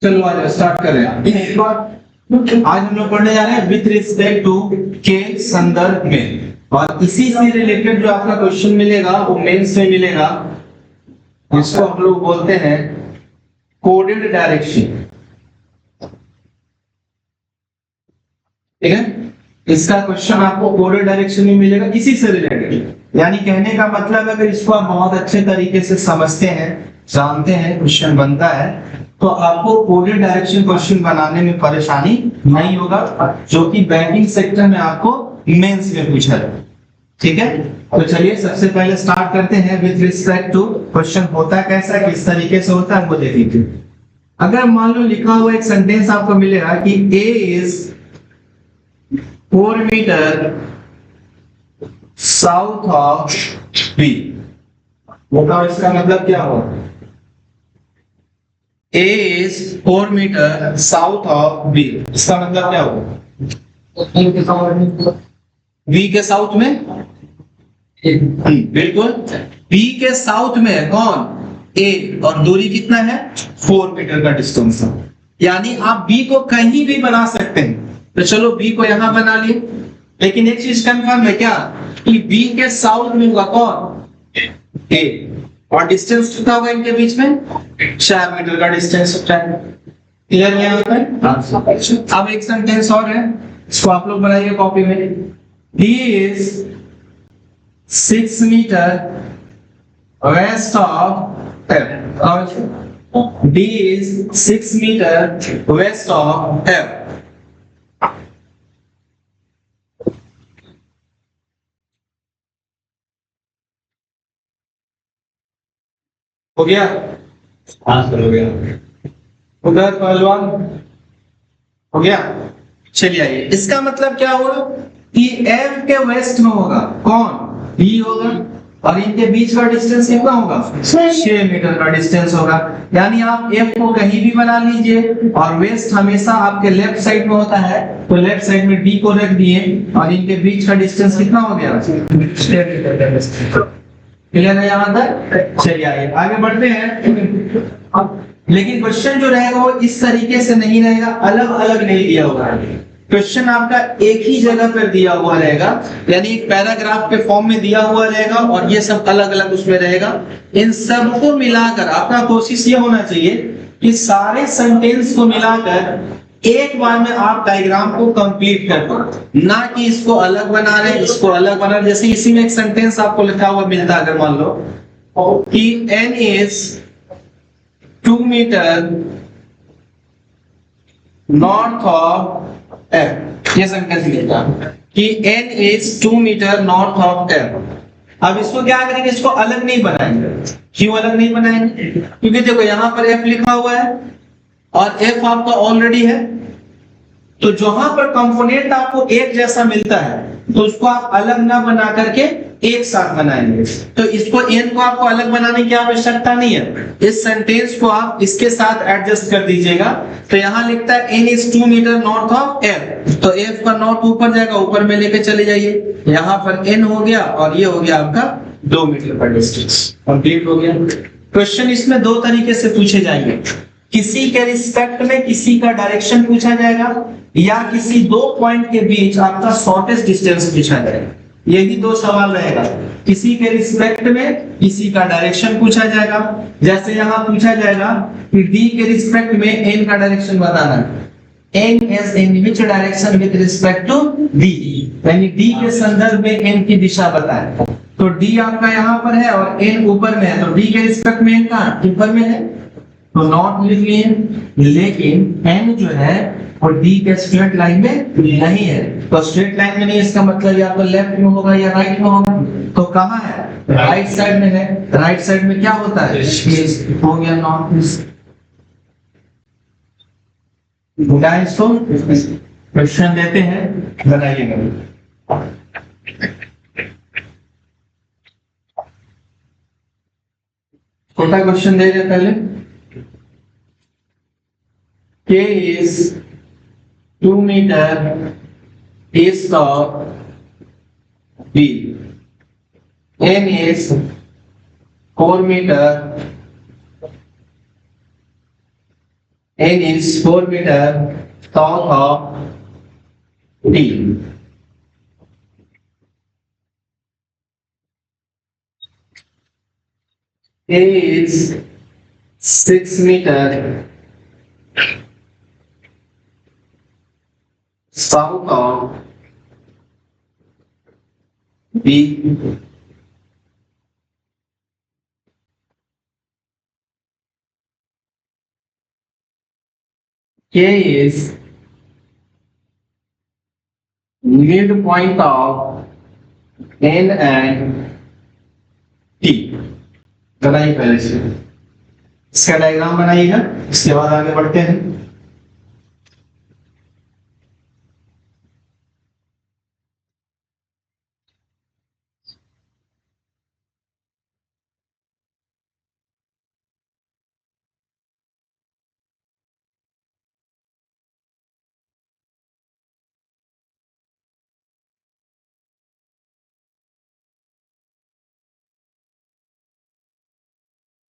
चलो आज स्टार्ट कर रहे हैं। एक बार आज हम लोग पढ़ने जा रहे हैं विथ रिस्पेक्ट टू के संदर्भ में, और इसी से रिलेटेड जो आपका क्वेश्चन मिलेगा वो मेंस में मिलेगा, जिसको हम लोग बोलते हैं कोडेड डायरेक्शन। ठीक है, इसका क्वेश्चन आपको कोडेड डायरेक्शन में मिलेगा इसी से रिलेटेड। यानी कहने का मतलब अगर इसको आप बहुत अच्छे तरीके से समझते हैं, जानते हैं, क्वेश्चन बनता है, तो आपको कोडेड डायरेक्शन क्वेश्चन बनाने में परेशानी नहीं होगा, जो कि बैंकिंग सेक्टर में आपको मेंस में पूछा है। ठीक है, तो चलिए सबसे पहले स्टार्ट करते हैं विथ रिस्पेक्ट टू क्वेश्चन होता कैसा, किस तरीके से होता है वो देख लीजिए। अगर मान लो लिखा हुआ एक सेंटेंस आपको मिलेगा कि A is 4 metre south of B, बताओ इसका मतलब क्या होगा? A is 4 metre south of B, इसका मतलब क्या होगा? B के साउथ में बिल्कुल, B के साउथ में है कौन? A, और दूरी कितना है? 4 मीटर का डिस्टेंस है। यानी आप B को कहीं भी बना सकते हैं, तो चलो B को यहां बना लिए, लेकिन एक चीज कंफर्म है क्या कि B के साउथ में होगा कौन? A, और डिस्टेंस कितना होगा इनके बीच में? 4 मीटर का डिस्टेंस होता है। क्लियर है यहाँ पर? अब एक सेंटेंस और है, इसको आप लोग बनाइए कॉपी में। D is 6 metre west of F, D is 6 metre west of F। हो गया? आंसर हो गया। उधर पहलवान हो गया। चलिए आइए, इसका मतलब क्या होगा कि F के वेस्ट में होगा कौन? B होगा, और इनके बीच का डिस्टेंस कितना होगा? 6 मीटर का डिस्टेंस होगा। यानी आप F को कहीं भी बना लीजिए, और वेस्ट हमेशा आपके लेफ्ट साइड में होता है, तो लेफ्ट साइड में D को रख दिए, और इनके बीच का डिस्टेंस कितना हो गया? 6 मीटर का डिस्टेंस। क्लियर है यहाँ तक? चलिए आइए आगे बढ़ते हैं। लेकिन क्वेश्चन जो रहेगा वो इस तरीके से नहीं रहेगा, अलग अलग नहीं दिया होगा। क्वेश्चन आपका एक ही जगह पर दिया हुआ रहेगा, यानी एक पैराग्राफ के फॉर्म में दिया हुआ रहेगा, और ये सब अलग अलग उसमें रहेगा। इन सबको मिलाकर आपका कोशिश ये होना चाहिए कि सारे सेंटेंस को मिलाकर एक बार में आप डायग्राम को कंप्लीट कर दो, ना कि इसको अलग बना रहे, इसको अलग बना रहे। जैसे इसी में एक सेंटेंस आपको लिखा हुआ मिलता है, अगर मान लो कि N is 2 metre north of F, ये सेंटेंस लिखा है कि N is 2 metre north of F। अब इसको क्या करेंगे? इसको अलग नहीं बनाएंगे। क्यों अलग नहीं बनाएंगे? क्योंकि देखो यहाँ पर F लिखा हुआ है और F आपका ऑलरेडी है, तो जहां पर कंपोनेंट आपको एक जैसा मिलता है तो उसको आप अलग ना बना करके एक साथ बनाएंगे। तो इसको N को आपको अलग बनाने की आवश्यकता नहीं है, इस सेंटेंस को आप इसके साथ एडजस्ट कर दीजिएगा। तो यहाँ लिखता है N is 2 metre north of F, तो F का नॉर्थ ऊपर जाएगा, ऊपर में लेके चले जाइए। यहाँ पर N हो गया, और ये हो गया आपका 2 मीटर का डिस्टेंस। कंप्लीट हो गया। क्वेश्चन इसमें दो तरीके से पूछे जाएंगे, किसी के रिस्पेक्ट में किसी का डायरेक्शन पूछा जाएगा, या किसी दो पॉइंट के बीच आपका शॉर्टेस्ट डिस्टेंस पूछा जाएगा। यही दो सवाल रहेगा, किसी के रिस्पेक्ट में किसी का डायरेक्शन पूछा जाएगा। जैसे यहाँ पूछा जाएगा कि D के रिस्पेक्ट में N का डायरेक्शन बताना है। N is in which direction with respect to D, यानी D के संदर्भ में N की दिशा बताए। तो D आपका यहाँ पर है और N ऊपर में है, तो D के रिस्पेक्ट में N कहाँ? ऊपर में है, तो नॉट लिख लिए। लेकिन N जो है वो D के स्ट्रेट लाइन में नहीं है, तो स्ट्रेट लाइन में नहीं, इसका मतलब या तो लेफ्ट में होगा या राइट में होगा। तो कहाँ है? राइट साइड में है। राइट साइड में क्या होता है? हो गया नॉर्थ ईस्ट। इसको क्वेश्चन देते हैं, बनाइएगा। छोटा क्वेश्चन दे रहे पहले। K is 2 metre east of B, N is 4 metre N is 4 meter south of T. A is 6 meter south of B. K is midpoint of N and T. बनाइए पहले से इसका डायग्राम बनाइएगा, इसके बाद आगे बढ़ते हैं।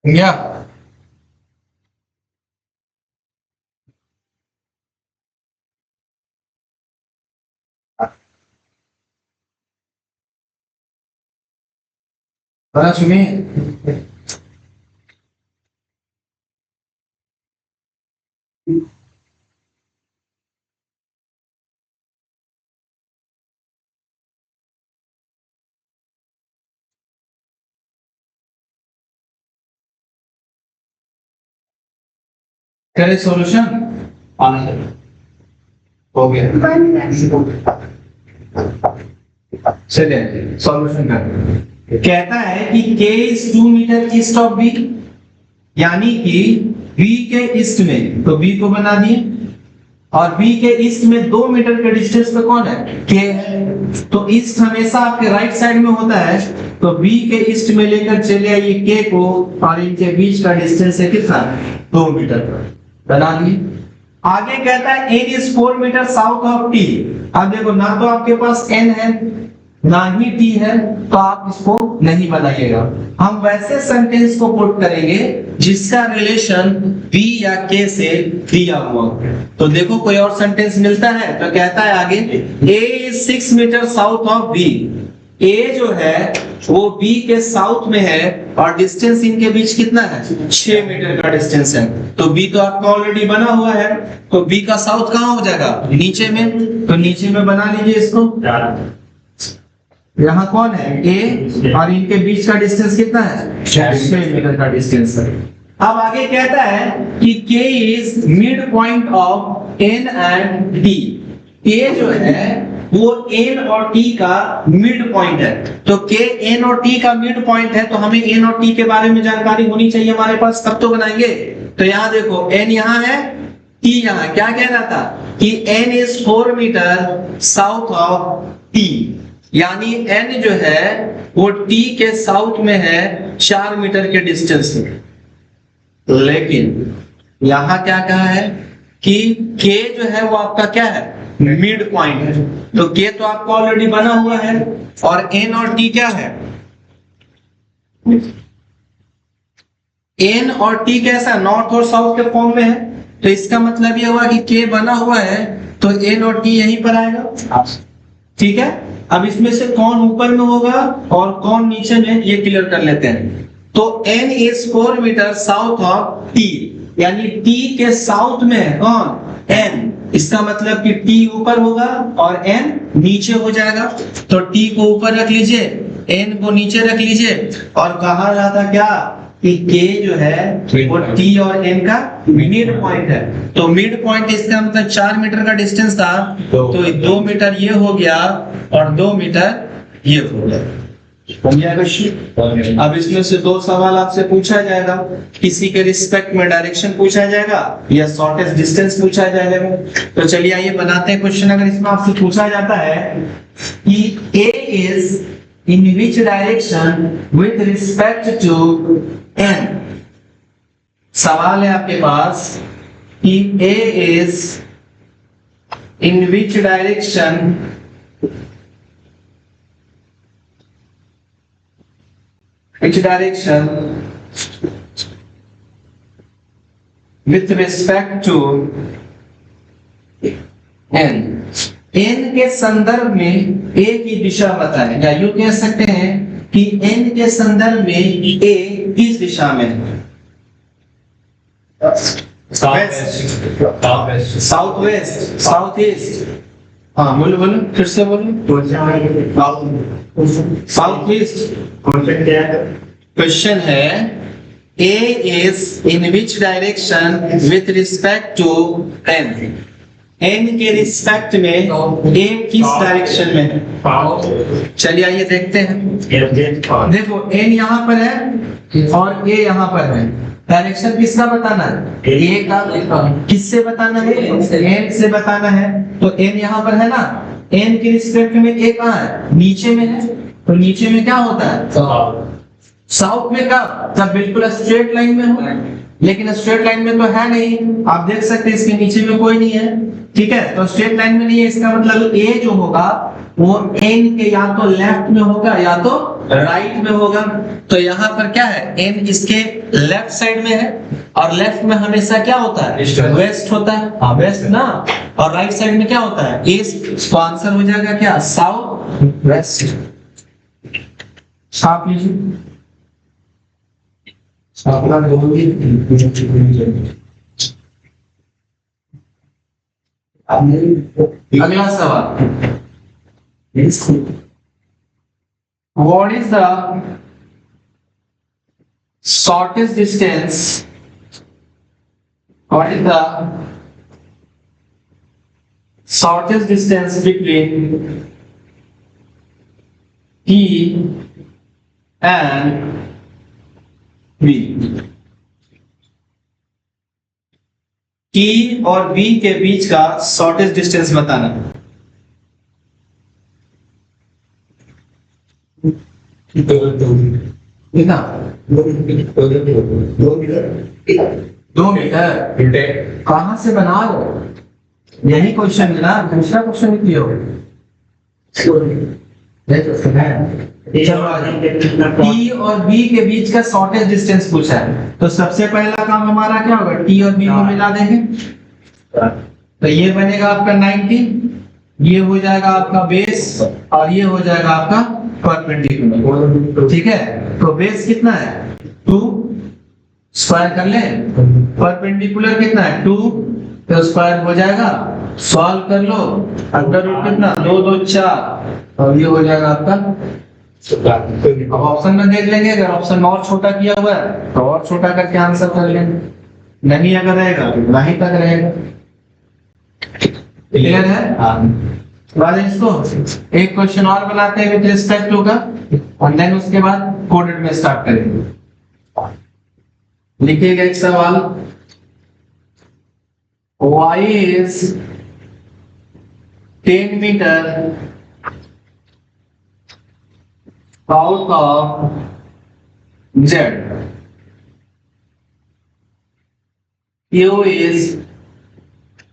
या सुनिए, करे सॉल्यूशन हो गया, चलिए सॉल्यूशन करते। कहता है कि K is 2 metre east of B, यानी कि B के ईस्ट में, तो B को बना दिए, और B के ईस्ट में 2 मीटर के डिस्टेंस पे कौन है? K है। तो ईस्ट हमेशा आपके राइट साइड में होता है, तो B के ईस्ट में लेकर चले आइए K को, और इनके बीच का डिस्टेंस है कितना? 2 मीटर बना दिए। आगे कहता है N is 4 metre south of T। अब देखो, ना तो आपके पास N है ना ही T है, तो आप इसको नहीं बनाइएगा। हम वैसे सेंटेंस को पुट करेंगे जिसका रिलेशन B या K से दिया हुआ। तो देखो कोई और सेंटेंस मिलता है, तो कहता है आगे A is 6 metre south of B। A जो है वो B के साउथ में है, और डिस्टेंस इनके बीच कितना है? 6 मीटर का डिस्टेंस है। तो B तो आपका ऑलरेडी बना हुआ है, तो B का साउथ कहाँ हो जाएगा? नीचे में। तो नीचे में बना लीजिए इसको। यहाँ कौन है? A, और इनके बीच का डिस्टेंस कितना है? 6 मीटर का डिस्टेंस है। अब आगे कहता है कि K is mid point of N and D। A जो है वो N और T का मिड पॉइंट है। तो K N और T का मिड पॉइंट है, तो हमें N और T के बारे में जानकारी होनी चाहिए हमारे पास, तब तो बनाएंगे। तो यहाँ देखो, N यहाँ है, T यहाँ। क्या कह रहा था कि N is 4 metre south of T, यानी N जो है वो T के साउथ में है 4 मीटर के डिस्टेंस में। लेकिन यहाँ क्या कहा है कि K जो है वो आपका क्या है? मिड पॉइंट है। तो K तो आपको ऑलरेडी बना हुआ है, और N और T क्या है? N और T कैसा? नॉर्थ और साउथ के फॉर्म में है। तो इसका मतलब ये हुआ कि K बना हुआ है, तो N और T यहीं पर आएगा। ठीक है, अब इसमें से कौन ऊपर में होगा और कौन नीचे में, ये क्लियर कर लेते हैं। तो N is 4 metre south of T, यानी T के साउथ में है कौन? N। इसका मतलब कि T ऊपर होगा और N नीचे हो जाएगा। तो T को ऊपर रख लीजिए, N को नीचे रख लीजिए, और कहा जाता क्या कि K जो है वो T और N का मिड पॉइंट है। तो मिड पॉइंट इसका मतलब 4 मीटर का डिस्टेंस था, तो 2 मीटर ये हो गया और 2 मीटर ये हो गया। अब इसमें से 2 सवाल आपसे पूछा जाएगा, किसी के रिस्पेक्ट में डायरेक्शन पूछा जाएगा या शॉर्टेस्ट डिस्टेंस पूछा जाएगा। तो चलिए आइए बनाते हैं क्वेश्चन। अगर इसमें आपसे पूछा जाता है कि A is in which direction with respect to N, सवाल है आपके पास कि A is in which direction with respect to n, n के संदर्भ में a की दिशा बताएं, या यूं कह सकते हैं कि n के संदर्भ में a किस दिशा में है? South west, south east. हाँ बोलो बोलो, फिर से बोलो। South east. क्वेश्चन है A is in which direction with respect to n? n के रिस्पेक्ट में A किस डायरेक्शन में है? चलिए आइए देखते हैं। देखो n यहाँ पर है और A यहाँ पर है। डायरेक्शन किसका बताना है? A का। किससे बताना है? n से बताना है। तो n यहाँ पर है ना, n के रिस्पेक्ट में A कहाँ है? नीचे में है। तो नीचे में क्या होता है? साउथ में कब? जब बिल्कुल स्ट्रेट लाइन में हो, लेकिन स्ट्रेट लाइन में तो है नहीं। आप देख सकते हैं इसके नीचे में कोई नहीं है, ठीक है। तो स्ट्रेट लाइन में नहीं है, इसका मतलब ए जो होगा वो एन के या तो लेफ्ट में होगा या तो राइट में होगा। तो यहाँ पर क्या है? एन इसके लेफ्ट साइड में है, और लेफ्ट में हमेशा क्या होता है? वेस्ट होता है। हाँ वेस्ट ना। और राइट साइड में क्या होता है? ईस्ट। तो आंसर हो जाएगा क्या? South west. छाप लीजिए। अगला सवाल, what is the shortest distance, what is the shortest distance between T and V? T और V के बीच का शॉर्टेस्ट डिस्टेंस बताना। कितना? 2 मीटर। कहां से बना लो? यही क्वेश्चन है ना, दूसरा क्वेश्चन लिखिए। T और B के बीच का शॉर्टेस्ट डिस्टेंस पूछा है, तो सबसे पहला काम हमारा क्या होगा? T और B को मिला देंगे, तो ये बनेगा आपका 90, ये हो जाएगा आपका बेस, और ये हो जाएगा आपका परपेंडिकुलर। ठीक है, तो बेस कितना है? 2 स्क्वायर कर ले, परपेंडिकुलर कितना है? 2, तो स्क्वायर हो जाएगा। सॉल्व कर लो, अंडर रूट कितना? 2 2 4, और ये हो जाएगा आपका। अब ऑप्शन में देख लेंगे, अगर ऑप्शन और छोटा किया हुआ है तो और छोटा करके आंसर कर लेंगे, नहीं अगर रहेगा तो नहीं तक रहेगा। क्लियर है? बाद इसको एक क्वेश्चन और बनाते हैं विद रिस्पेक्ट टू का, और देन उसके बाद कोडेड में स्टार्ट करेंगे। लिखिएगा एक सवाल, y is 10 meter out of z, q is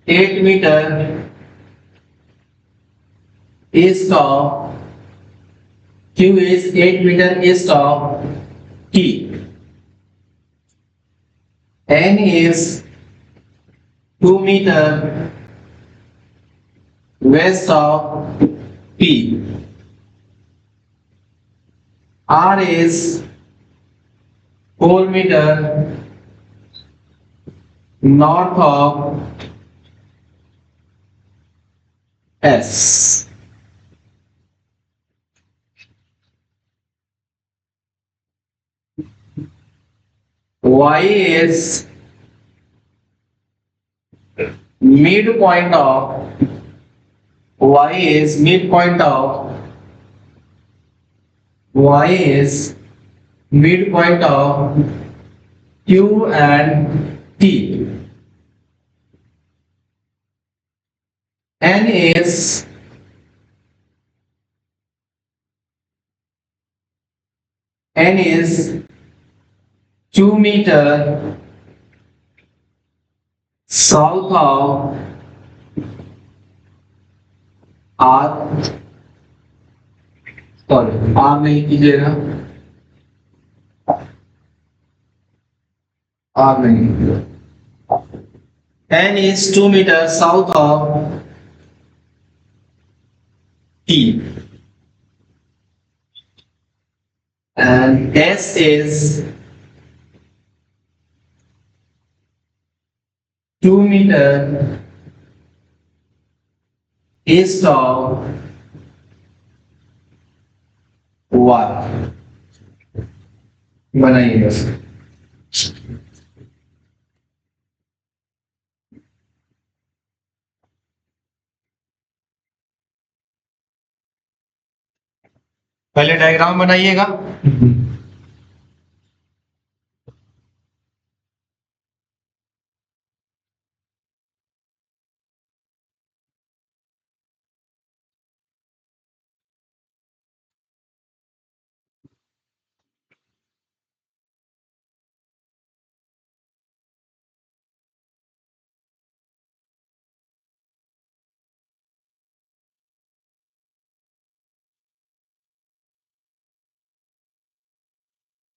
8 meter east of, q is 8 meter east of t, n is 2 meter west of P, R is 4 meter north of S. Y is midpoint of, y is midpoint of, y is midpoint of Q and T, N is N is 2 meter south of R, sorry R नहीं कीजिएगा, R नहीं कीजिएगा, N is 2 meters south of T, and S is 2 meters east of Y. बनाइए बस। पहले diagram बनाइएगा।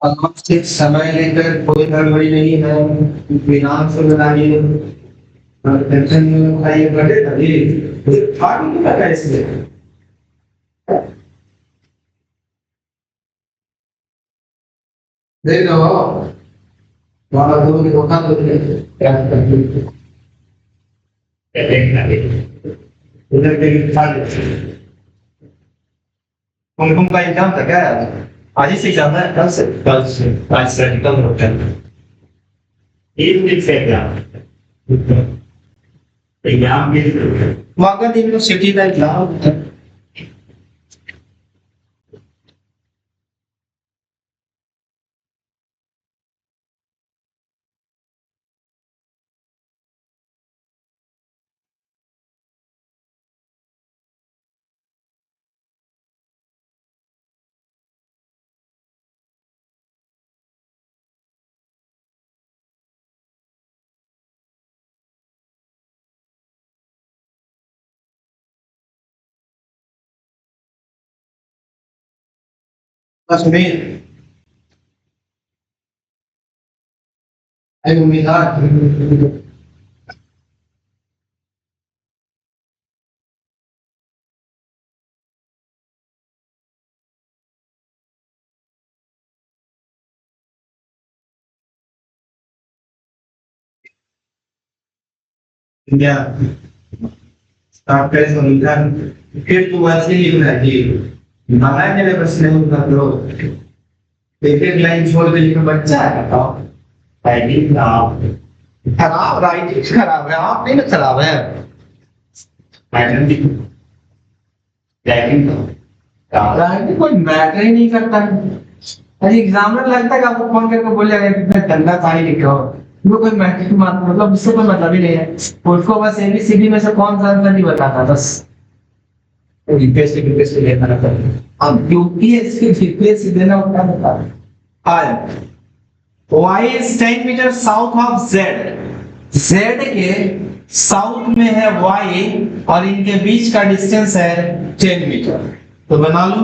आराम से समय लेकर, कोई गड़बड़ी नहीं है, इत्मीनान से बनाइए, टेंशन नहीं उठाइए, बड़े तभी फाड़ नहीं लगा इसलिए। देख लो वहां दूर की दुकान तो क्या करते उधर के फाड़ उनको का एग्जाम था क्या? आज ही से एग्जाम है, कल से आज से निकल होता है। एक दिन से एग्जाम के मगध यूनिवर्सिटी का एग्जाम होता है। कश्मीर आई उम्मीद इंडिया स्टार्ट संविधान फिर तो वैसे ही लिखना है बनाए मेरे प्रश्न उत्तर दो। एक एक लाइन छोड़ के लिखना बच्चा है बताओ। राइटिंग खराब, राइटिंग खराब है, आप नहीं ना खराब है। राइटिंग कोई मैटर ही नहीं करता है। अरे एग्जामिनर लगता है कि आपको फोन करके बोलेगा कितना गंदा सारी लिखे हो, वो कोई मैटर मतलब उससे कोई मतलब ही नहीं है। उसको बस एबीसीडी में से कौन सा आंसर नहीं बताता, बस यूपीएससी लेना रहता है। अब यूपीएससी देना होता है। y is 10 metre south of z, z के साउथ में है y और इनके बीच का डिस्टेंस है 10 मीटर। तो बना लो,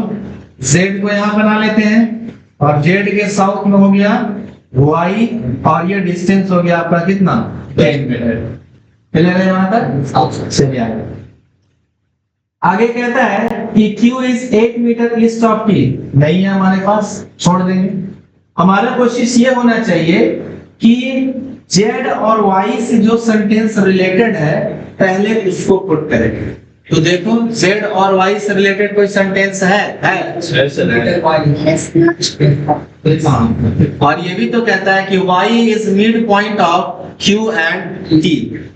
z को यहां बना लेते हैं और z के साउथ में हो गया y और ये डिस्टेंस हो गया आपका कितना 10 मीटर। क्लियर है यहां तक? चलिए आगे। आगे कहता है कि Q is 8 metre east of T, नहीं है हमारे पास, छोड़ देंगे। हमारा कोशिश ये होना चाहिए कि Z और Y से जो सेंटेंस रिलेटेड है पहले उसको पुट करें। तो देखो Z और Y से रिलेटेड कोई सेंटेंस है? और ये भी तो कहता है कि Y is mid point of Q and T,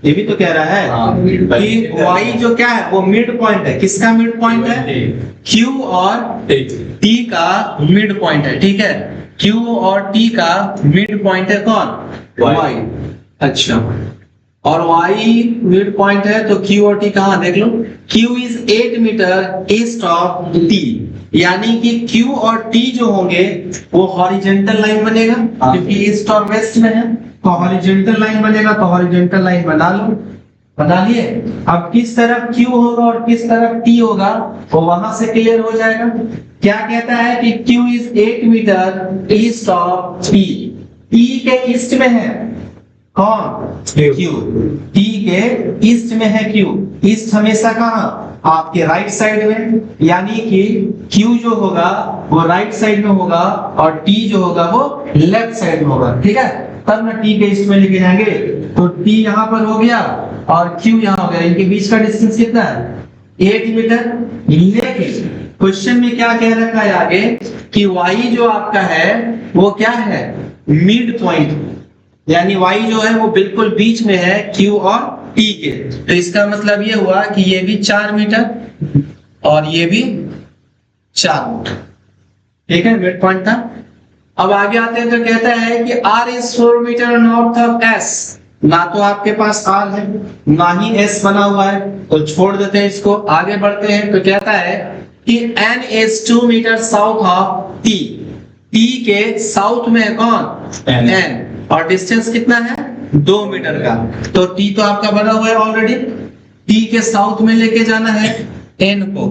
ये भी तो कह रहा है कि Y जो क्या है वो मिड पॉइंट है। किसका मिड पॉइंट है? Q और T का मिड पॉइंट है। ठीक है, Q और T का मिड पॉइंट है कौन? Y। अच्छा, और Y मिड पॉइंट है तो Q और T कहाँ देख लो। Q is 8 metre east of T, यानी कि Q और T जो होंगे वो हॉरिजॉन्टल लाइन बनेगा क्योंकि ईस्ट और वेस्ट में है, तो हॉरिजॉन्टल लाइन बनेगा। तो हॉरिजॉन्टल लाइन बना लो, बना लिए। अब किस तरफ Q होगा और किस तरफ T होगा वो वहां से क्लियर हो जाएगा। क्या कहता है कि Q is 8 metre east of T, T के ईस्ट में है कौन? Q। T के ईस्ट में है Q। ईस्ट हमेशा कहाँ? आपके राइट साइड में, यानी कि Q जो होगा वो राइट साइड में होगा और T जो होगा वो लेफ्ट साइड में होगा, ठीक है? तब ना T के ईस्ट में लेके जाएंगे, तो T यहाँ पर हो गया और Q यहाँ हो गया। इनके बीच का डिस्टेंस कितना है? 8 मीटर। लेकिन क्वेश्चन में क्या कह रखा है आगे कि y जो आपका है वो क्या है? मिड पॉइंट, यानी y जो है वो बिल्कुल बीच में है Q और T के। तो इसका मतलब ये हुआ कि ये भी 4 मीटर और ये भी 4 मीटर, ठीक है? मिड पॉइंट था। अब आगे आते हैं तो कहता है कि R is 4 metre north of S। ना तो आपके पास R है ना ही S बना हुआ है, तो छोड़ देते हैं इसको। आगे बढ़ते हैं तो कहता है कि N is 2 metre south of T। T के साउथ में है कौन? N। और डिस्टेंस कितना है? 2 मीटर का। तो T तो आपका बना हुआ है ऑलरेडी। T के साउथ में लेके जाना है N को,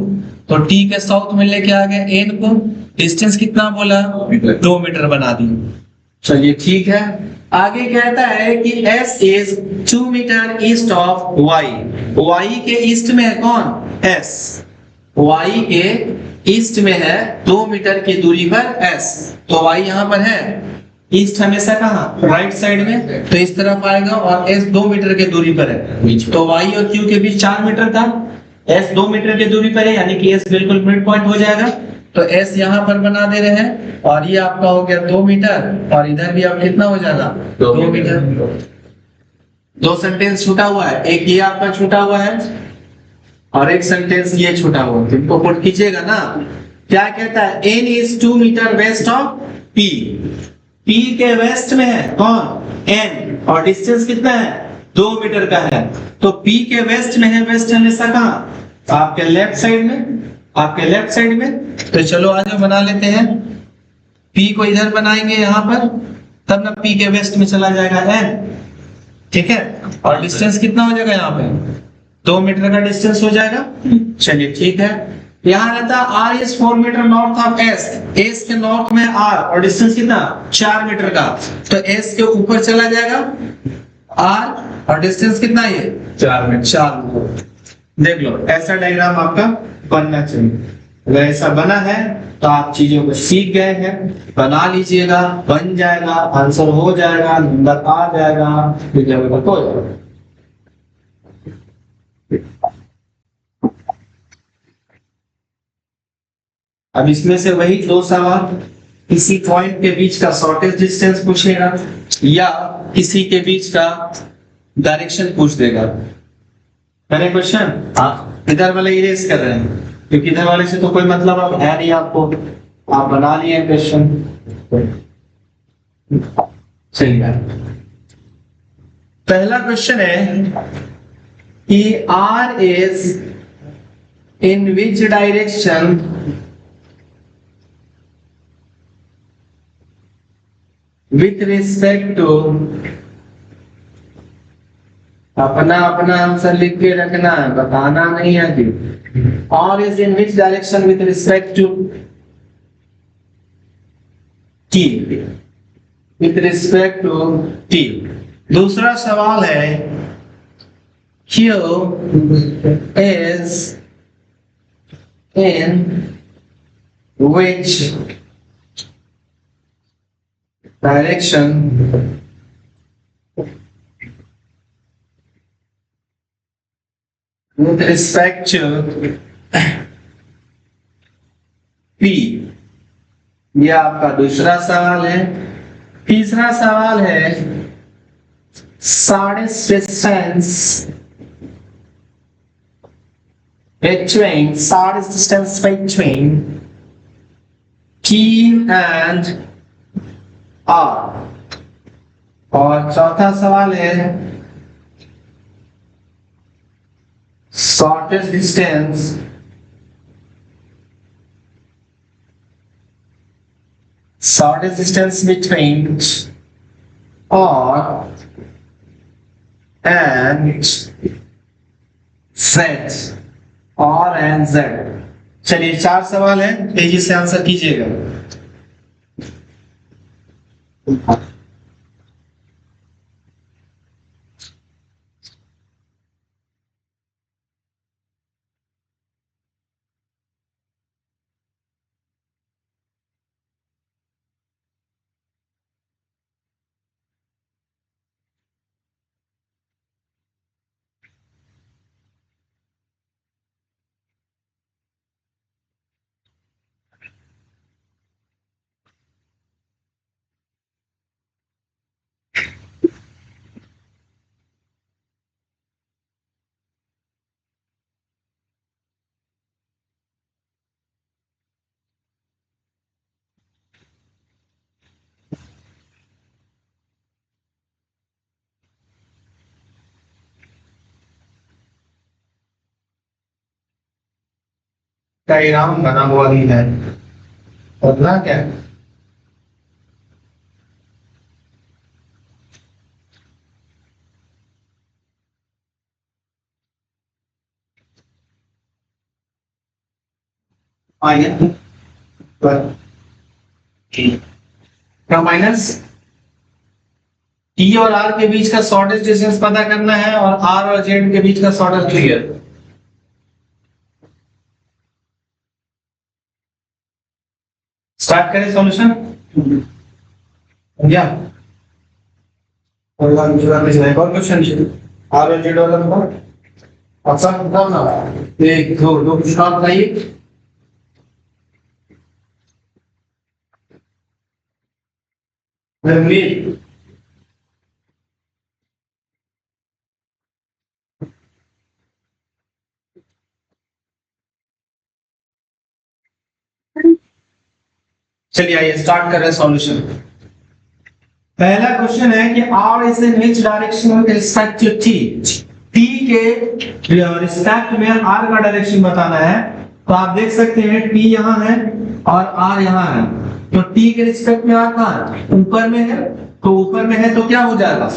तो T के साउथ में लेके आ गए N को। डिस्टेंस कितना बोला? 2 मीटर बना दी। चलिए ठीक है। आगे कहता है कि S is 2 metre east of Y। Y के ईस्ट में है कौन? S। Y के ईस्ट में है 2 मीटर की दूरी पर S। तो Y यहाँ पर है, ईस्ट हमेशा कहाँ? राइट साइड में, तो इस तरफ आएगा और S 2 मीटर की दूरी पर है। तो Y और Q के बीच 4 मीटर था, S 2 मीटर की दूरी पर है, यानी कि S बिल्कुल मिड पॉइंट हो जाएगा। तो S यहाँ पर बना दे रहे हैं और ये आपका हो गया 2 मीटर और इधर भी आप कितना हो जाएगा? 2 मीटर। 2 सेंटेंस छूटा हुआ है, एक ये आपका छूटा हुआ है और एक सेंटेंस ये छूटा हुआ है। इनको पुट कीजिएगा ना। क्या कहता है? N is 2 metre west of P। P के वेस्ट में है कौन? N। और डिस्टेंस कितना है? 2 मीटर का है। तो P के वेस्ट में है, वेस्ट हमेशा कहाँ? आपके लेफ्ट साइड में, आपके लेफ्ट साइड में। तो चलो आज बना लेते हैं। P को इधर बनाएंगे यहाँ पर, तब ना P के वेस्ट में चला जाएगा N, ठीक है? और डिस्टेंस कितना हो जाएगा यहाँ पे? 2 मीटर का डिस्टेंस हो जाएगा। चलिए ठीक है। यहाँ रहता R is 4 metre north of S। S के नॉर्थ में R और डिस्टेंस कितना? 4 मीटर का। तो S के ऊपर चला जाएगा R और डिस्टेंस कितना है? 4 मीटर। 4 मीटर। देख लो, ऐसा डायग्राम आपका बनना चाहिए। अगर ऐसा बना है तो आप चीजों को सीख गए हैं। बना लीजिएगा, बन जाएगा, आंसर हो जाएगा, नंबर आ जाएगा, हो जाएगा। अब इसमें से वही 2 सवाल, किसी पॉइंट के बीच का शॉर्टेस्ट डिस्टेंस पूछेगा या किसी के बीच का डायरेक्शन पूछ देगा। मैंने क्वेश्चन इधर वाले इरेज कर रहे हैं क्योंकि इधर वाले से तो कोई मतलब अब है नहीं आपको, आप बना लिए क्वेश्चन। सही है। पहला क्वेश्चन है कि R is in which direction with respect to, अपना अपना आंसर लिख के रखना है, बताना नहीं है कि R is in which direction with respect to T, with respect to T। दूसरा सवाल है Q is in which direction with respect to P। यह आपका दूसरा सवाल है। तीसरा सवाल है shortest distance between T and R। और चौथा सवाल है shortest distance between R and Z। R and Z। चलिए 4 सवाल है, तेजी से आंसर कीजिएगा। डायग्राम बना हुआ ही है, बदला क्या क्या माइनस टी और आर के बीच का शॉर्टेस्ट डिस्टेंस पता करना है और आर और जेड के बीच का शॉर्टेस्ट क्लियर। स्टार्ट करें सॉल्यूशन क्या और क्वेश्चन आर और जेड वाला नंबर अच्छा बताओ ना, एक दो दो स्टार्ट बताइए। चलिए आइए स्टार्ट कर रहे हैं सॉल्यूशन। पहला क्वेश्चन है कि R is in which direction with respect to T. T के रिस्पेक्ट में आर का डायरेक्शन बताना है। तो आप देख सकते हैं टी यहाँ है और आर यहाँ है। तो टी के रिस्पेक्ट में आर कहाँ है? ऊपर में है। तो ऊपर में है तो क्या हो जाएगा?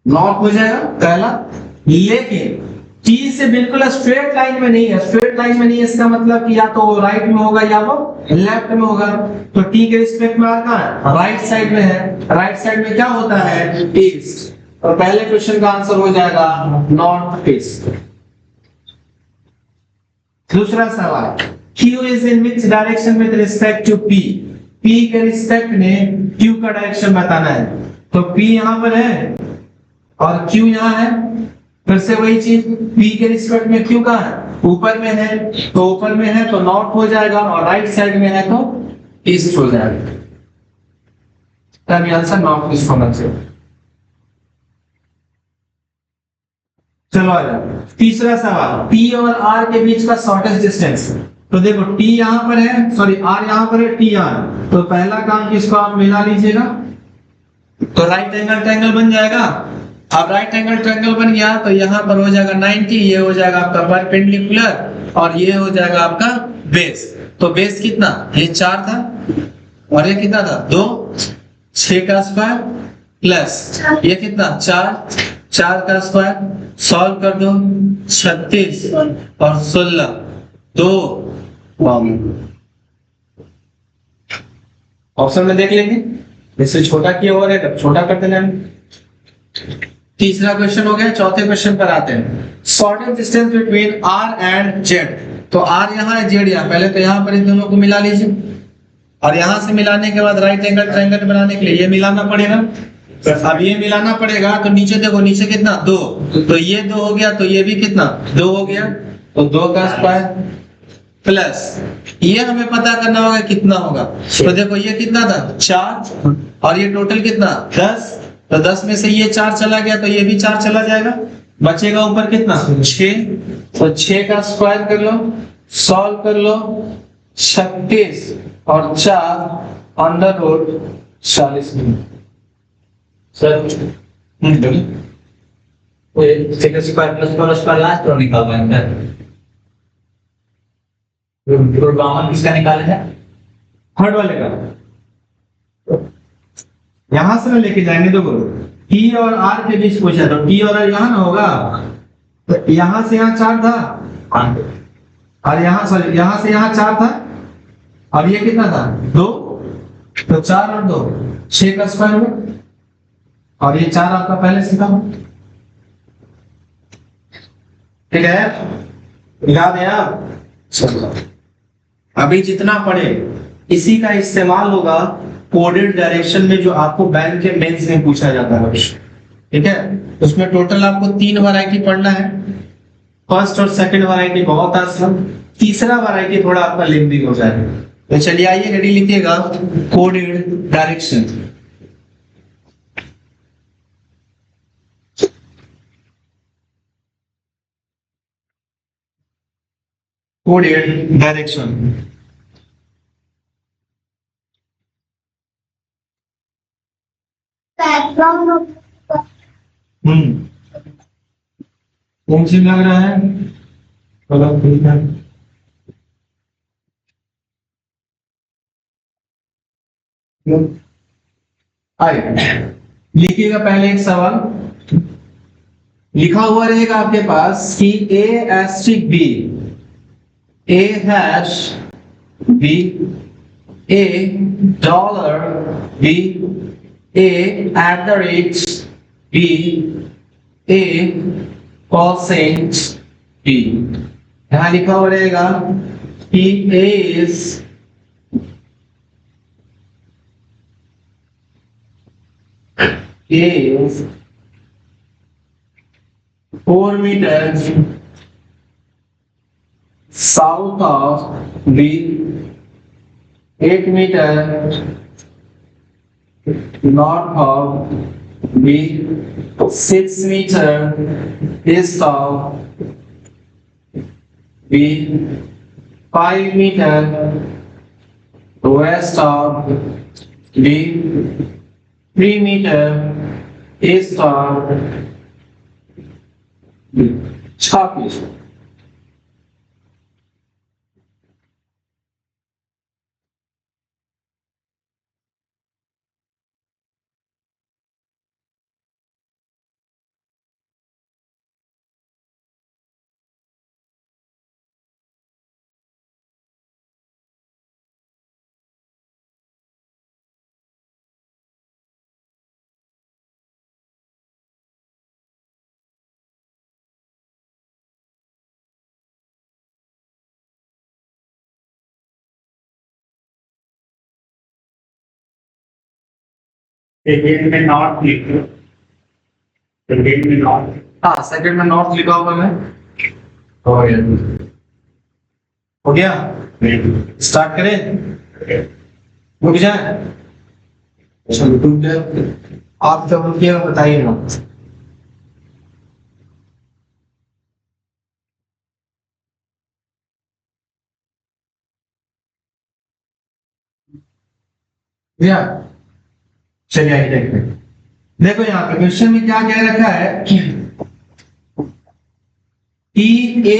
नॉट हो जाएगा पहला। लेकिन टी से बिल्कुल स्ट्रेट लाइन में नहीं है। स्ट्रेट लाइन में नहीं है इसका मतलब कि या तो राइट में होगा या वो लेफ्ट में होगा। तो टी के रिस्पेक्ट में आर कहाँ है? राइट साइड में है। राइट साइड में क्या होता है? ईस्ट। और पहले क्वेश्चन का आंसर हो जाएगा नॉर्थ ईस्ट। दूसरा सवाल, Q is in which direction with respect to P? P के रिस्पेक्ट में Q का डायरेक्शन बताना है। तो P यहाँ पर है और Q यहाँ है। फिर से वही चीज, P के रिस्पेक्ट में Q कहाँ है? ऊपर में है। तो ऊपर में है तो नॉर्थ हो जाएगा और राइट साइड में है तो ईस्ट हो जाएगा। तब आंसर नॉर्थ ईस्ट होना चाहिए। चलो आ जाओ तीसरा सवाल, P और R के बीच का शॉर्टेस्ट डिस्टेंस। तो देखो T यहाँ पर है, सॉरी R यहाँ पर है, T यहाँ। तो पहला काम किसको आप मिला लीजिएगा तो राइट एंगल ट्रायंगल बन जाएगा। अब राइट एंगल ट्रायंगल बन गया तो यहाँ पर हो जाएगा 90, ये हो जाएगा आपका परपेंडिकुलर और ये हो जाएगा आपका बेस। तो बेस कितना? ये 4 था और ये कितना था? 2, 6 का स्क्वायर प्लस ये कितना? 4 का स्क्वायर। सॉल्व कर दो, 36 और 16 2 ऑप्शन में देख लेंगे। इससे छोटा किया हो रहा है तब छोटा कर देना। तीसरा क्वेश्चन हो गया। चौथे क्वेश्चन पर आते हैं। Shortest distance between R and Z. तो आर यहाँ है, जेड यहाँ। पहले तो यहाँ पर इन दोनों को मिला लीजिए और यहाँ से मिलाने के बाद राइट एंगल ट्रायंगल बनाने के लिए ये मिलाना पड़ेगा। अब ये मिलाना पड़ेगा तो नीचे देखो, नीचे कितना? 2। तो ये 2 हो गया तो ये भी कितना? 2 हो गया। तो 2 का स्क्वायर प्लस ये हमें पता करना होगा कितना होगा। तो देखो ये कितना था? 4 और ये टोटल कितना? 10। तो 10 में से ये 4 चला गया तो ये भी 4 चला जाएगा। बचेगा ऊपर कितना? 6। तो 6 का स्क्वायर कर लो, सॉल्व कर लो, 36 और 4 अंडर रूट 40 मिनट। सर वो second square plus last row निकाल पाएंगे रूट कॉमन किसका निकाले है? थर्ड वाले का। यहां से लेके जाएंगे। देखो T और R के बीच पूछा तो T और R यहाँ ना होगा। तो यहाँ से यहाँ 4 था और यहाँ सॉरी यहाँ से यहाँ 4 था और ये कितना था? 2। तो 4 और 2 6 का स्क्वायर हुआ और ये 4 आपका पहले से था। ठीक है, याद है आप? अभी जितना पढ़े इसी का इस्तेमाल होगा कोडेड डायरेक्शन में जो आपको बैंक के मेंस में पूछा जाता है। ठीक है, उसमें टोटल आपको 3 वैरायटी पढ़ना है। फर्स्ट और सेकंड वैरायटी बहुत आसान, तीसरा वैरायटी थोड़ा आपका लेंथी हो जाएगा। तो चलिए आइए रेडी लिखिएगा कोडेड डायरेक्शन। कोडेड डायरेक्शन कौन सी लग रहा है? आइए लिखिएगा पहले एक सवाल लिखा हुआ रहेगा आपके पास कि A asterisk B A hash B A dollar B A at the rate B A percent B. यहां लिखा हुआ रहेगा कि A is is 4 meters south of B, 8 meters north of B, 6 meters east of B, 5 meters west of B, 3 meters east of B. 6 piece. Second में north लिखो, second में north. हाँ second में नॉर्थ लिखा हुआ है। हो गया स्टार्ट करें रुक जाए। चलो रुक जाए आप जब रुकिएगा बताइए ना। चलिए आइए देखते हैं। देखो यहाँ पे क्वेश्चन में क्या कह रखा है कि ए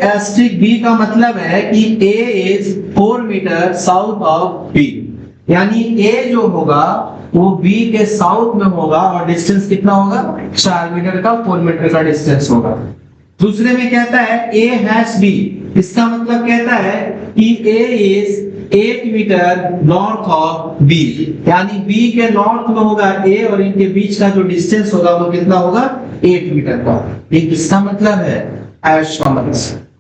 एस्ट्रिक बी का मतलब है कि A is 4 metre south of B, यानी ए जो होगा वो बी के साउथ में होगा और डिस्टेंस कितना होगा 4 मीटर का 4 मीटर का डिस्टेंस होगा। दूसरे में कहता है ए हैश बी, इसका मतलब कहता है कि A is 8 metre north of B, यानी बी के नॉर्थ में होगा ए और इनके बीच का जो डिस्टेंस होगा वो कितना होगा 8 मीटर का। ये किसका मतलब है हैश का मतलब,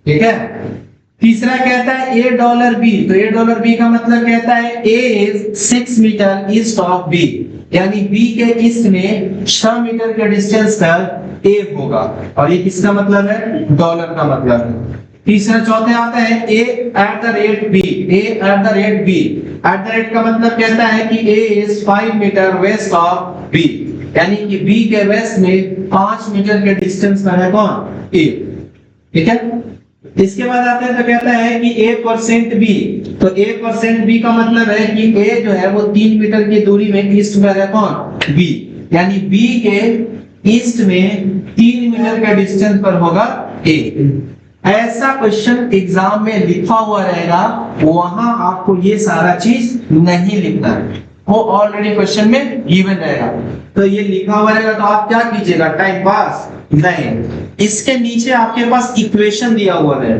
ठीक है। तीसरा कहता है ए डॉलर बी, तो ए डॉलर बी का मतलब कहता है A is 6 metre east of B, यानी बी के ईस्ट में 6 मीटर के डिस्टेंस पर ए होगा और ये किसका मतलब है डॉलर का मतलब है। तीसरा चौथे आता है A at the rate B, A at the rate B, at the rate का मतलब कहता है कि A is 5 metre west of B, यानी कि बी के वेस्ट में 5 मीटर के डिस्टेंस पर है कौन ए, ठीक है। इसके बाद आते हैं तो कहता है कि a% b, तो a% b का मतलब है कि a जो है वो 3 मीटर की दूरी में ईस्ट में है कौन b, यानी b के ईस्ट में 3 मीटर का डिस्टेंस पर होगा a। ऐसा क्वेश्चन एग्जाम में लिखा हुआ रहेगा, वहां आपको ये सारा चीज नहीं लिखना है, वो ऑलरेडी क्वेश्चन में गिवन रहेगा। तो ये लिखा हुआ रहेगा तो आप क्या कीजिएगा टाइम पास नहीं, इसके नीचे आपके पास इक्वेशन दिया हुआ है,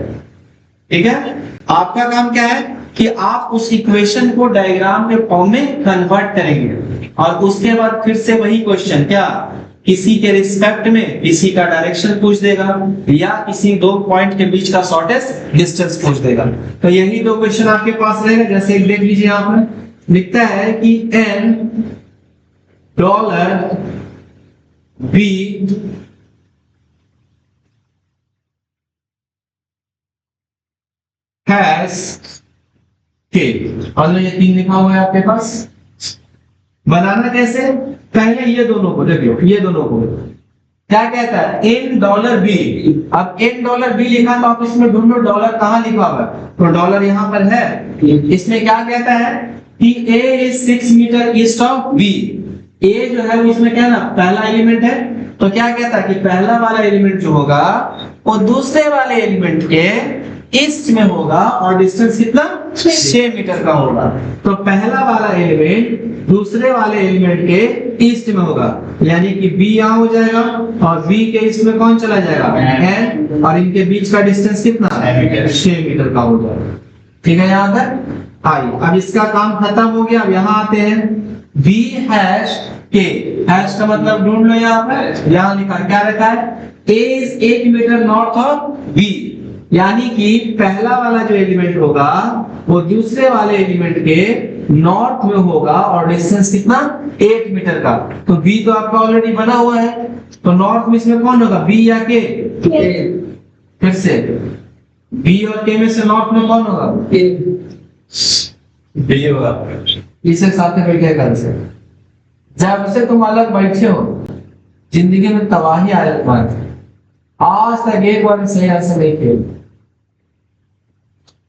ठीक है। आपका काम क्या है कि आप उस इक्वेशन को डायग्राम के फॉर्म में कन्वर्ट करेंगे और उसके बाद फिर से वही क्वेश्चन क्या किसी के रिस्पेक्ट में किसी का डायरेक्शन पूछ देगा या किसी दो पॉइंट के बीच का शॉर्टेस्ट डिस्टेंस पूछ देगा। तो यही दो क्वेश्चन आपके पास रहेगा। जैसे एक देख लीजिए, आप लिखता है कि एन डॉलर बी हैज के, और ये 3 लिखा हुआ है आपके पास। बनाना कैसे, पहले ये दोनों को देखो, ये दोनों को क्या कहता है एन डॉलर बी। अब एन डॉलर बी लिखा तो आप इसमें ढूंढो डॉलर कहां लिखा हुआ है, तो डॉलर यहां पर है। इसमें क्या कहता है कि A is 6 metre east of B, A जो है वो इसमें क्या ना पहला एलिमेंट है, तो क्या कहता है कि पहला वाला एलिमेंट जो होगा वो दूसरे वाले एलिमेंट के ईस्ट में होगा और डिस्टेंस कितना 6 मीटर का होगा। तो पहला वाला एलिमेंट दूसरे वाले एलिमेंट के ईस्ट में होगा, यानी कि बी यहाँ हो जाएगा और बी के ईस्ट में कौन चला जाएगा एन, और इनके बीच का डिस्टेंस कितना 6 मीटर का हो जाएगा। ठीक है यहाँ तक। आइए अब इसका काम खत्म हो गया। अब यहाँ आते हैं बी हैश के। हैश का मतलब ढूंढ लो यहाँ पर, यहाँ लिखा क्या रखा है a is 8 metre north of b, यानी कि पहला वाला जो एलिमेंट होगा वो दूसरे वाले एलिमेंट के नॉर्थ में होगा और डिस्टेंस कितना 8 मीटर का। तो b तो आपका ऑलरेडी बना हुआ है, तो नॉर्थ में इसमें कौन होगा b या k? फिर से b और k में से नॉर्थ में कौन होगा? b होगा। इसे साथ में बैठ कर से जब से तुम अलग बैठे हो जिंदगी में तबाही आया तुम्हारी। आज तक एक बार सही ऐसे नहीं खेल।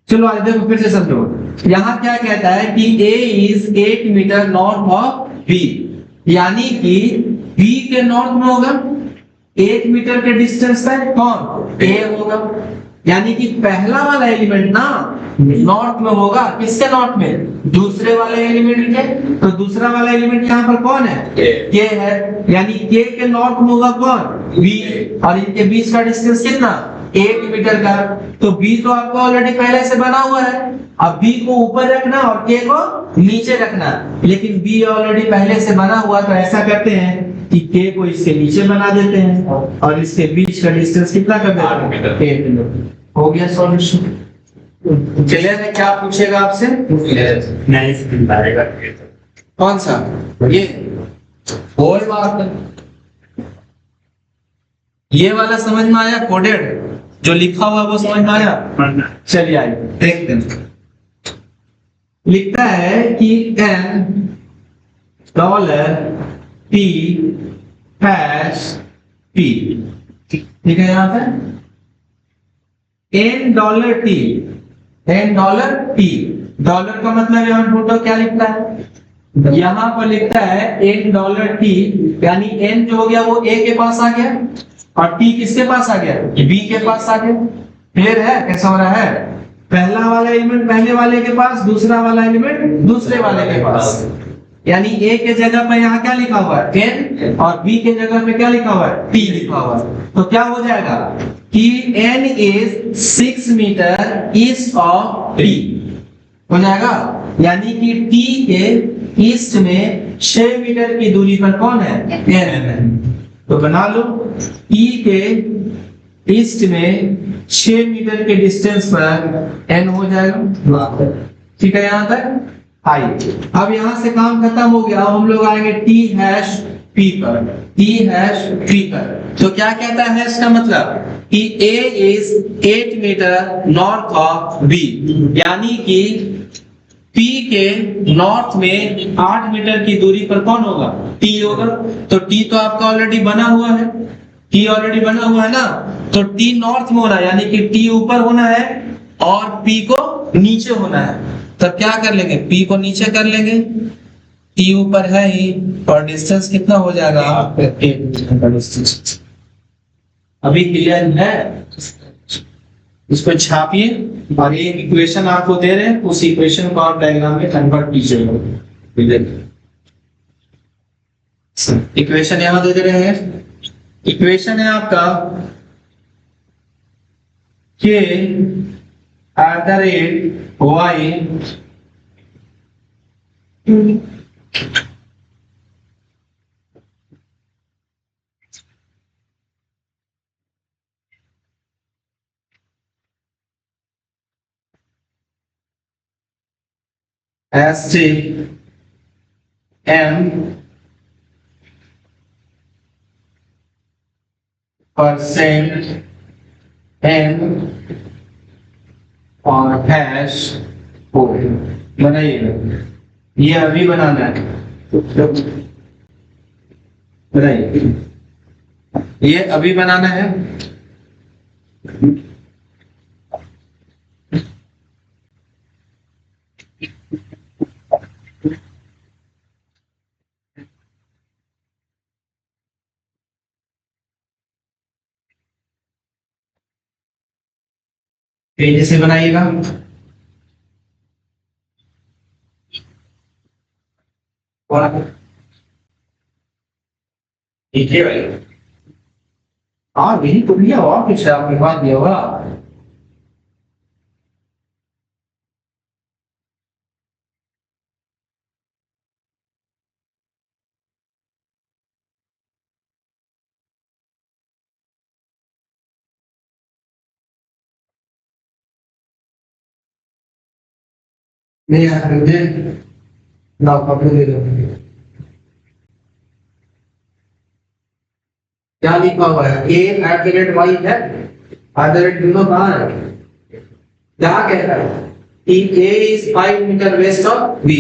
चलो आज देखो फिर से समझो। यहाँ क्या कहता है कि A is 8 metre north of B, यानी कि B के नॉर्थ में होगा 8 मीटर के डिस्टेंस पर कौन A होगा, यानी कि पहला वाला एलिमेंट ना नॉर्थ में होगा। किसके नॉर्थ में? दूसरे वाले एलिमेंट के। तो दूसरा वाला एलिमेंट यहाँ पर कौन है? K है, यानी K के नॉर्थ में होगा कौन? B, और इनके बीच का डिस्टेंस कितना 8 मीटर का। तो B तो आपको ऑलरेडी पहले से बना हुआ है, अब B को ऊपर रखना और K को नीचे रखना, लेकिन B ऑलरेडी पहले से बना हुआ। तो ऐसा करते हैं कि K को इसके नीचे बना देते हैं और इसके बीच का डिस्टेंस कितना कर देते हैं 8 मीटर। हो गया सॉल्यूशन। क्लियर है? क्या पूछेगा आपसे? नहीं आएगा कौन सा? ये होल मार्क, ये वाला समझ में आया? कोडेड जो लिखा हुआ वो समझ में आया? चलिए आइए देखते हैं। लिखता है कि $P हैश P, ठीक है यहाँ पे $N डॉलर का मतलब यहाँ ढूंढो क्या लिखता है। यहाँ पर लिखता है $T, यानी N जो हो गया वो A के पास आ गया और T किसके पास आ गया? B के पास आ गया। क्लियर है? कैसा हो रहा है? पहला वाला एलिमेंट पहले वाले के पास, दूसरा वाला एलिमेंट दूसरे वाले के पास, यानी A के जगह पर यहाँ क्या लिखा हुआ है N और B के जगह पे क्या लिखा हुआ है T लिखा हुआ है। तो क्या हो जाएगा कि N is 6 metre east of T हो जाएगा, यानी कि T के ईस्ट में 6 मीटर की दूरी पर कौन है? N है। तो बना लो T के ईस्ट में 6 मीटर के डिस्टेंस पर N हो जाएगा। ठीक है यहाँ तक? आइए अब यहाँ से काम खत्म हो गया। हम लोग आएंगे T हैश P पर। T हैश P पर तो क्या कहता है इसका मतलब कि A is 8 metre north of B, यानी कि P के नॉर्थ में 8 मीटर की दूरी पर कौन होगा? T होगा। तो T तो आपका ऑलरेडी बना हुआ है, T ऑलरेडी बना हुआ है ना, तो T नॉर्थ में होना है, यानी कि T ऊपर होना है और P को नीचे होना है। तब क्या कर लेंगे? P को नीचे कर लेंगे, T ऊपर है ही, और डिस्टेंस कितना हो जाएगा? 8 मीटर का डिस्टेंस। अभी क्लियर है? इसको छापिए और ये इक्वेशन आपको दे रहे हैं, उस इक्वेशन को आप डायग्राम में कन्वर्ट कीजिए। इक्वेशन यहां दे रहे हैं। इक्वेशन है आपका k at the rate y S T M % N और हैश हो बनाइए। ये अभी बनाना है, बनाइए। ये अभी बनाना है। तेजी से बनाइएगा। ठीक है भाई। हाँ यही तो भैया, और कुछ है आपके पास दिया होगा। नहीं यार मुझे ना कपड़े दे दो। क्या लिखा हुआ है? A at the rate Y है, एट द रेट दोनों कहाँ है? क्या कहता है कि A is 5 metre west of B,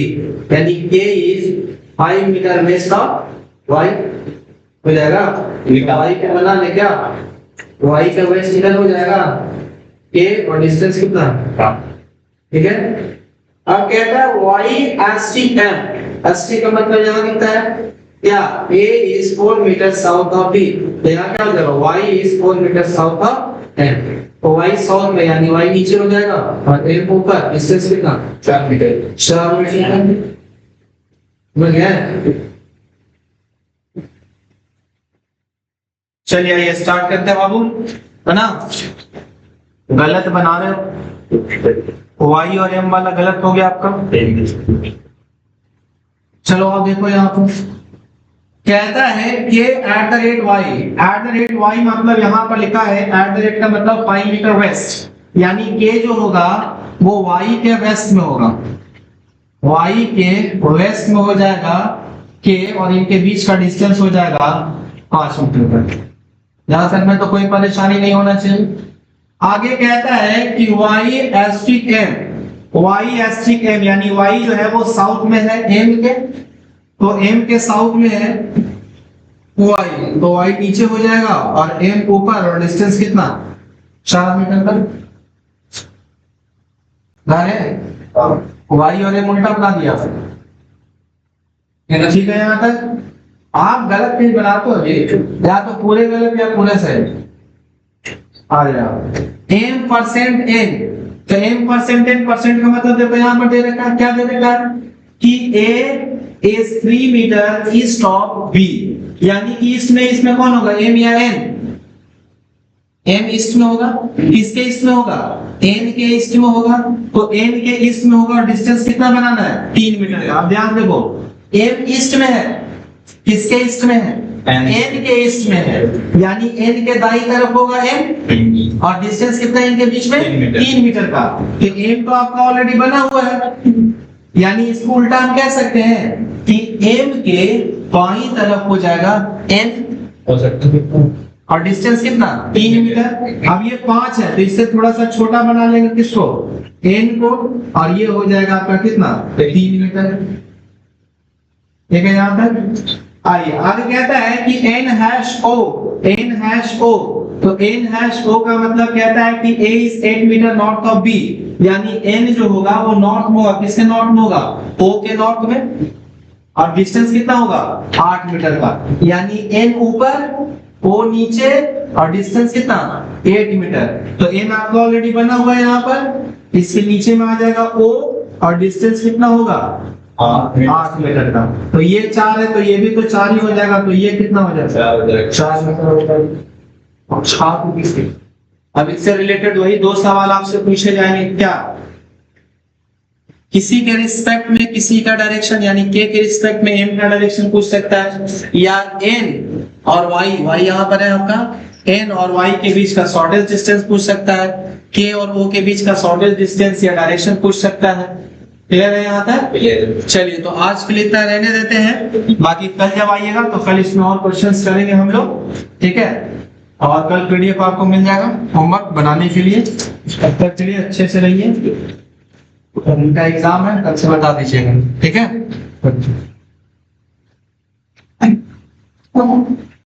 यानी A is 5 metre west of Y हो जाएगा। वाई को बना ले क्या, वाई का वेस्ट इधर हो जाएगा ए और डिस्टेंस कितना, ठीक है। अब कहता है y STM, ST का मतलब यहाँ कितना है क्या, a is 4 metre south of b, तो यहाँ क्या हो जाएगा y is 4 metre south of m, तो y साउथ में यानी y नीचे हो जाएगा और m ऊपर, डिस्टेंस कितना 4 मीटर। 4 मीटर मिल गया। चलिए आइए स्टार्ट करते हैं बाबू, है ना। गलत बना रहे हो, y और m वाला गलत हो गया आपका। चलो आप देखो यहाँ पर कहता है कि at the rate Y, at the rate Y मतलब यहाँ पर लिखा है एट द रेट का मतलब 5 मीटर वेस्ट, यानी के जो होगा वो y के वेस्ट में होगा, y के वेस्ट में हो जाएगा के, और इनके बीच का डिस्टेंस हो जाएगा 5 मीटर। जहां तक में तो कोई परेशानी नहीं होना चाहिए। आगे कहता है कि y एस्ट्रिक m, यानी y जो है वो साउथ में है m के, तो m के साउथ में है y, तो y नीचे हो जाएगा और m ऊपर, और डिस्टेंस कितना 4 मीटर तक है। y और m उल्टा बना दिया, ठीक है। यहाँ तक आप गलत नहीं बनाते हो, या तो पूरे गलत या पूरे सही आ जाएगा। m% n, तो m% n परसेंट का मतलब देखो यहाँ पर दे रखा है, क्या दे रखा है कि a is 3 metre east of b, यानी ईस्ट में इसमें कौन होगा m या n, m ईस्ट में होगा, किसके ईस्ट में होगा n के ईस्ट में होगा, तो n के ईस्ट में होगा और डिस्टेंस कितना बनाना है 3 मीटर का। आप ध्यान देखो m ईस्ट में है, किसके ईस्ट में है n के ईस्ट में है, यानी n के दाईं तरफ होगा m और डिस्टेंस कितना है इनके बीच में 3 मीटर का, तो m तो आपका ऑलरेडी बना हुआ है, यानी इसको उल्टा हम कह सकते हैं कि m के बाईं तरफ हो जाएगा n हो सकता है, और डिस्टेंस कितना 3 मीटर। अब ये 5 है तो इससे थोड़ा सा छोटा बना लेंगे किसको n को, और ये हो जाएगा आपका कितना 3 मीटर, ठीक है। यहाँ तक आइए आगे कहता है कि n हैश o, तो n हैश o का मतलब कहता है कि a is 8 metre north of b, यानी n जो होगा वो नॉर्थ में होगा, किसके नॉर्थ में होगा o के नॉर्थ में, और डिस्टेंस कितना होगा 8 मीटर का, यानी n ऊपर o नीचे और डिस्टेंस कितना 8 मीटर, तो n आपका ऑलरेडी बना हुआ है यहाँ पर, इसके नीचे में आ जाएगा o और डिस्टेंस कितना होगा 8 मीटर का, तो ये 4 है तो ये भी तो 4 ही हो जाएगा, तो ये कितना हो जाएगा 4 मीटर हो जाएगा। और 7 किसके, अब इससे रिलेटेड वही 2 सवाल आपसे पूछे जाएंगे, क्या किसी के रिस्पेक्ट में किसी का डायरेक्शन, यानी k के रिस्पेक्ट में m का डायरेक्शन पूछ सकता है, या n और y यहाँ पर है आपका, n और y के बीच का शॉर्टेस्ट डिस्टेंस पूछ सकता है, k और o के बीच का शॉर्टेस्ट डिस्टेंस या डायरेक्शन पूछ सकता है। क्लियर है यहाँ तक? चलिए तो आज के लिए इतना रहने देते हैं, बाकी कल जब आइएगा तो कल इसमें और क्वेश्चंस करेंगे हम लोग, ठीक है। और कल पीडीएफ आपको मिल जाएगा होमवर्क बनाने के लिए, तब तक के लिए अच्छे से रहिए, उनका एग्जाम है कल से बता दीजिएगा, ठीक है।